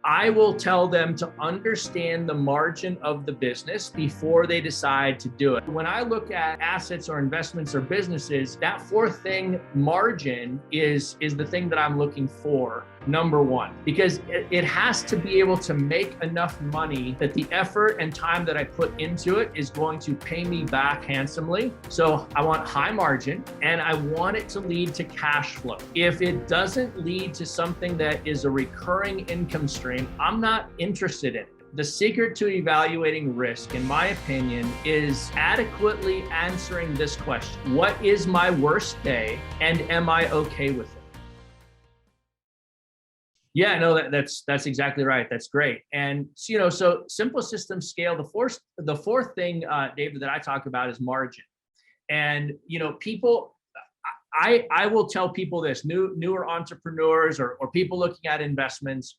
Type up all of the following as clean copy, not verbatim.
I will tell them to understand the margin of the business before they decide to do it. When I look at assets or investments or businesses, that fourth thing, margin, is the thing that I'm looking for, number one, because it has to be able to make enough money that the effort and time that I put into it is going to pay me back handsomely. So I want high margin and I want it to lead to cash flow. If it doesn't lead to something that is a recurring income stream, I'm not interested in it. The secret to evaluating risk, in my opinion, is adequately answering this question. What is my worst day and am I okay with it? Yeah, no, that's exactly right. That's great. And so simple system scale, the fourth thing, David, that I talk about is margin. And people, I will tell people this, newer entrepreneurs or people looking at investments,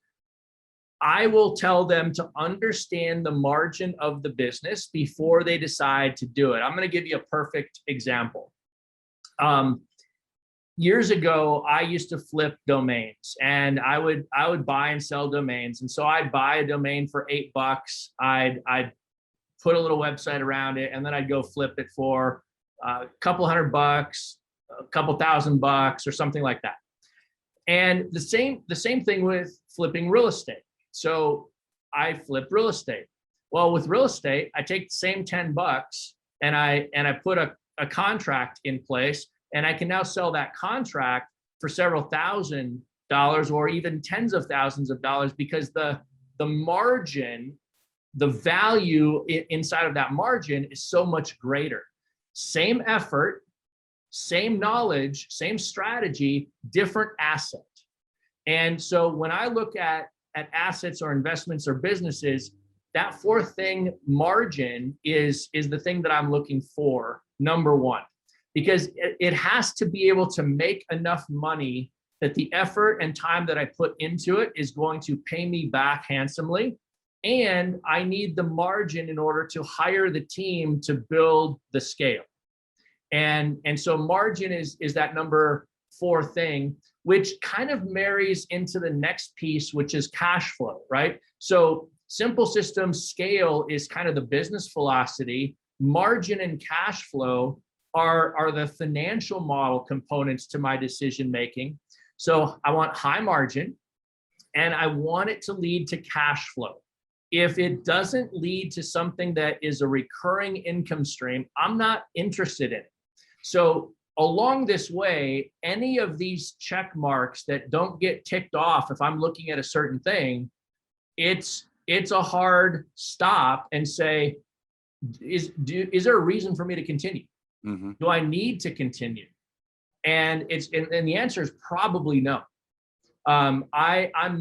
I will tell them to understand the margin of the business before they decide to do it. I'm going to give you a perfect example. Years ago, I used to flip domains, and I would buy and sell domains. And so I'd buy a domain for $8. I'd put a little website around it, and then I'd go flip it for a couple $100, a couple $1,000, or something like that. And the same thing with flipping real estate. So I flip real estate. Well, with real estate, I take the same $10 and I put a contract in place, and I can now sell that contract for several $1,000s or even tens of thousands of dollars, because the margin, the value inside of that margin is so much greater. Same effort, same knowledge, same strategy, different asset. And so when I look at assets or investments or businesses, that fourth thing, margin, is the thing that I'm looking for, number one, because it has to be able to make enough money that the effort and time that I put into it is going to pay me back handsomely. And I need the margin in order to hire the team to build the scale. And so margin is that number four thing, which kind of marries into the next piece, which is cash flow, right? So simple system scale is kind of the business velocity. Margin and cash flow are the financial model components to my decision making. So I want high margin and I want it to lead to cash flow. If it doesn't lead to something that is a recurring income stream, I'm not interested in it. So along this way, any of these check marks that don't get ticked off, if I'm looking at a certain thing, it's a hard stop and say, is there a reason for me to continue? Mm-hmm. Do I need to continue? And the answer is probably no. I'm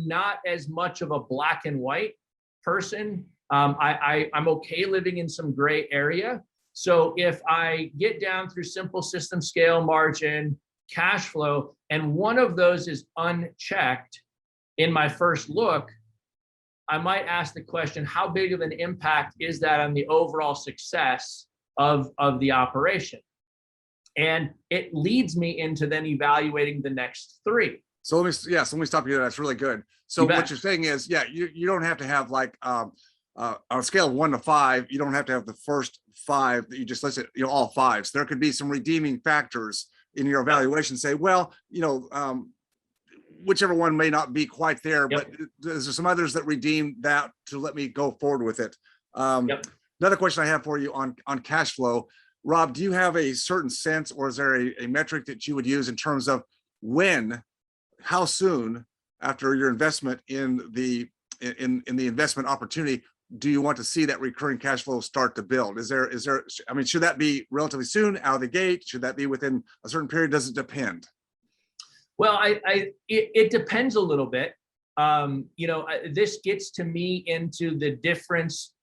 not as much of a black and white person. I'm okay living in some gray area. So if I get down through simple system scale, margin, cash flow, and one of those is unchecked in my first look, I might ask the question, how big of an impact is that on the overall success of the operation? And it leads me into then evaluating the next three. So let me stop you there. That's really good. So what you're saying is, you don't have to have like on a scale of 1 to 5, you don't have to have the first 5 that you just listed, all 5s. There could be some redeeming factors in your evaluation. Say, well, whichever one may not be quite there, but is there some others that redeem that to let me go forward with it? Another question I have for you on cash flow, Rob, do you have a certain sense, or is there a metric that you would use in terms of how soon after your investment in the investment opportunity do you want to see that recurring cash flow start to build? Is there, should that be relatively soon out of the gate? Should that be within a certain period? Does it depend? Well, it depends a little bit. This gets to me into the difference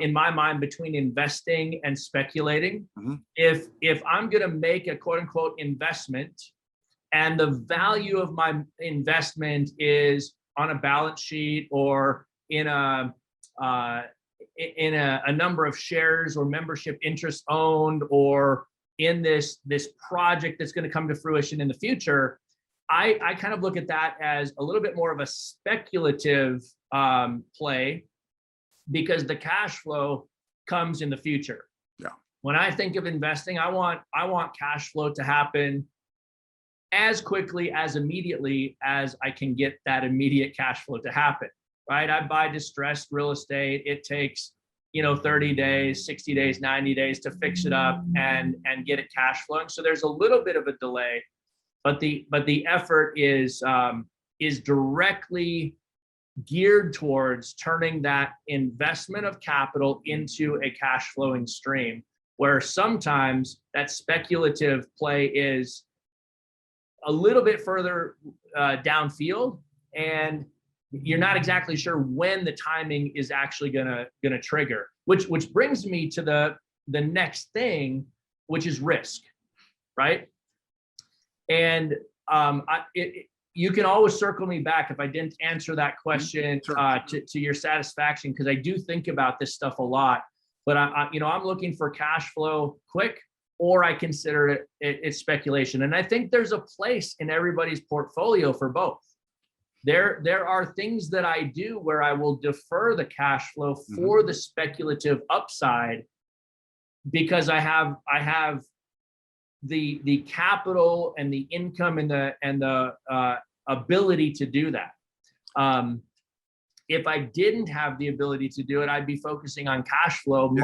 in my mind between investing and speculating. Mm-hmm. If I'm going to make a quote unquote investment and the value of my investment is on a balance sheet or in a number of shares or membership interest owned, or in this project that's going to come to fruition in the future, I kind of look at that as a little bit more of a speculative play, because the cash flow comes in the future. Yeah. When I think of investing, I want cash flow to happen as quickly, as immediately as I can get that immediate cash flow to happen, right? I buy distressed real estate. It takes, 30 days, 60 days, 90 days to fix it up and get it cash flowing. So there's a little bit of a delay, but the effort is directly geared towards turning that investment of capital into a cash flowing stream, where sometimes that speculative play is a little bit further downfield, and you're not exactly sure when the timing is actually gonna trigger. Which brings me to the next thing, which is risk, right? And you can always circle me back if I didn't answer that question to your satisfaction, because I do think about this stuff a lot. But I'm looking for cash flow quick, or I consider it speculation. And I think there's a place in everybody's portfolio for both. There are things that I do where I will defer the cash flow for the speculative upside, because I have the capital and the income and the ability to do that. If I didn't have the ability to do it, I'd be focusing on cash flow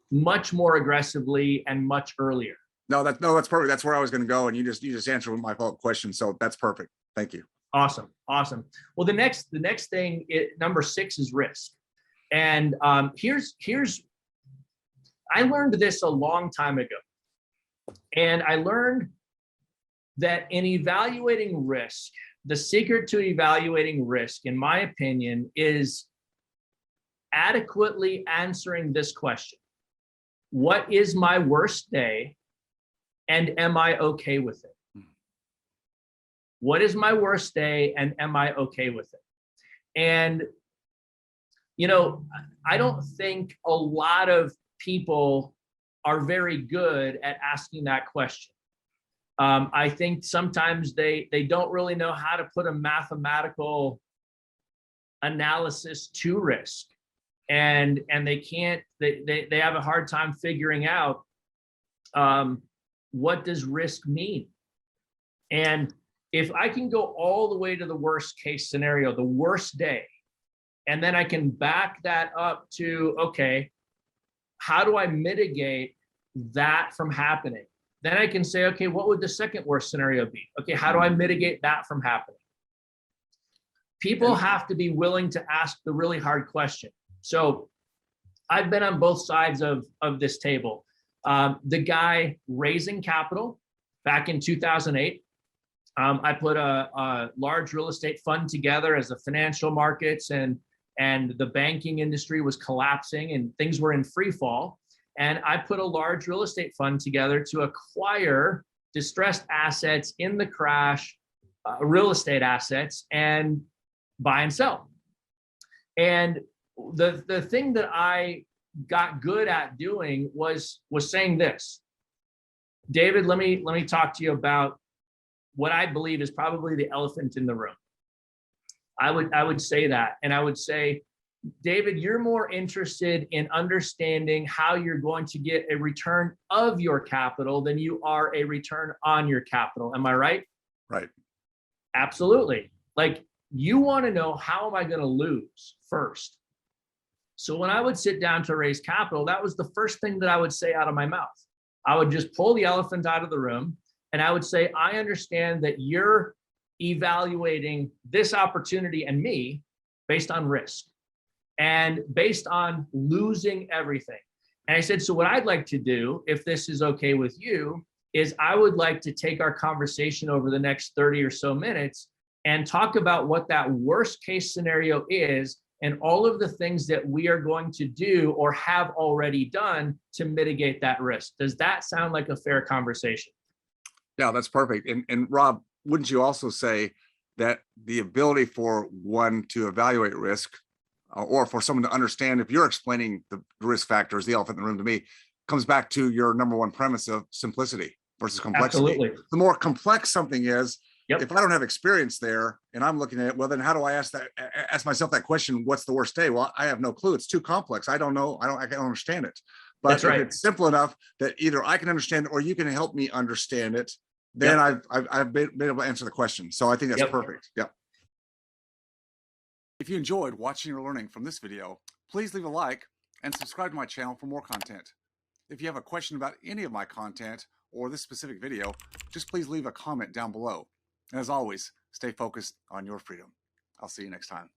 much more aggressively and much earlier. No, that's perfect. That's where I was going to go, and you just answered my follow-up question. So that's perfect. Thank you. Awesome. Well, the next thing, number 6 is risk. And here's I learned this a long time ago, and I learned that in evaluating risk, the secret to evaluating risk, in my opinion, is adequately answering this question: what is my worst day, and am I okay with it? What is my worst day, and am I okay with it? And, I don't think a lot of people are very good at asking that question. I think sometimes they don't really know how to put a mathematical analysis to risk, and they have a hard time figuring out what does risk mean. And if I can go all the way to the worst case scenario, the worst day, and then I can back that up to, okay, how do I mitigate that from happening? Then I can say, okay, what would the second worst scenario be? Okay, how do I mitigate that from happening? People have to be willing to ask the really hard question. So I've been on both sides of this table. The guy raising capital back in 2008, I put a large real estate fund together as the financial markets and the banking industry was collapsing and things were in free fall. And I put a large real estate fund together to acquire distressed assets in the crash, real estate assets, and buy and sell. And the thing that I got good at doing was saying this: David, let me talk to you about what I believe is probably the elephant in the room. I would say that, and I would say, David, you're more interested in understanding how you're going to get a return of your capital than you are a return on your capital. Am I right? Right. Absolutely. Like, you want to know, how am I going to lose first? So when I would sit down to raise capital, that was the first thing that I would say out of my mouth. I would just pull the elephant out of the room, and I would say, I understand that you're evaluating this opportunity and me based on risk and based on losing everything. And I said, so what I'd like to do, if this is okay with you, is I would like to take our conversation over the next 30 or so minutes and talk about what that worst case scenario is and all of the things that we are going to do or have already done to mitigate that risk. Does that sound like a fair conversation? Yeah, that's perfect. And Rob, wouldn't you also say that the ability for one to evaluate risk, or for someone to understand, if you're explaining the risk factors, the elephant in the room to me, comes back to your number one premise of simplicity versus complexity. Absolutely. The more complex something is, Yep. If I don't have experience there and I'm looking at it, well, then how do I ask myself that question? What's the worst day? Well, I have no clue. It's too complex. I don't know. I can't understand it. But That's right. if it's simple enough that either I can understand it or you can help me understand it, then I've been able to answer the question. So I think that's perfect. Yep. If you enjoyed watching or learning from this video, please leave a like and subscribe to my channel for more content. If you have a question about any of my content or this specific video, just please leave a comment down below. And as always, stay focused on your freedom. I'll see you next time.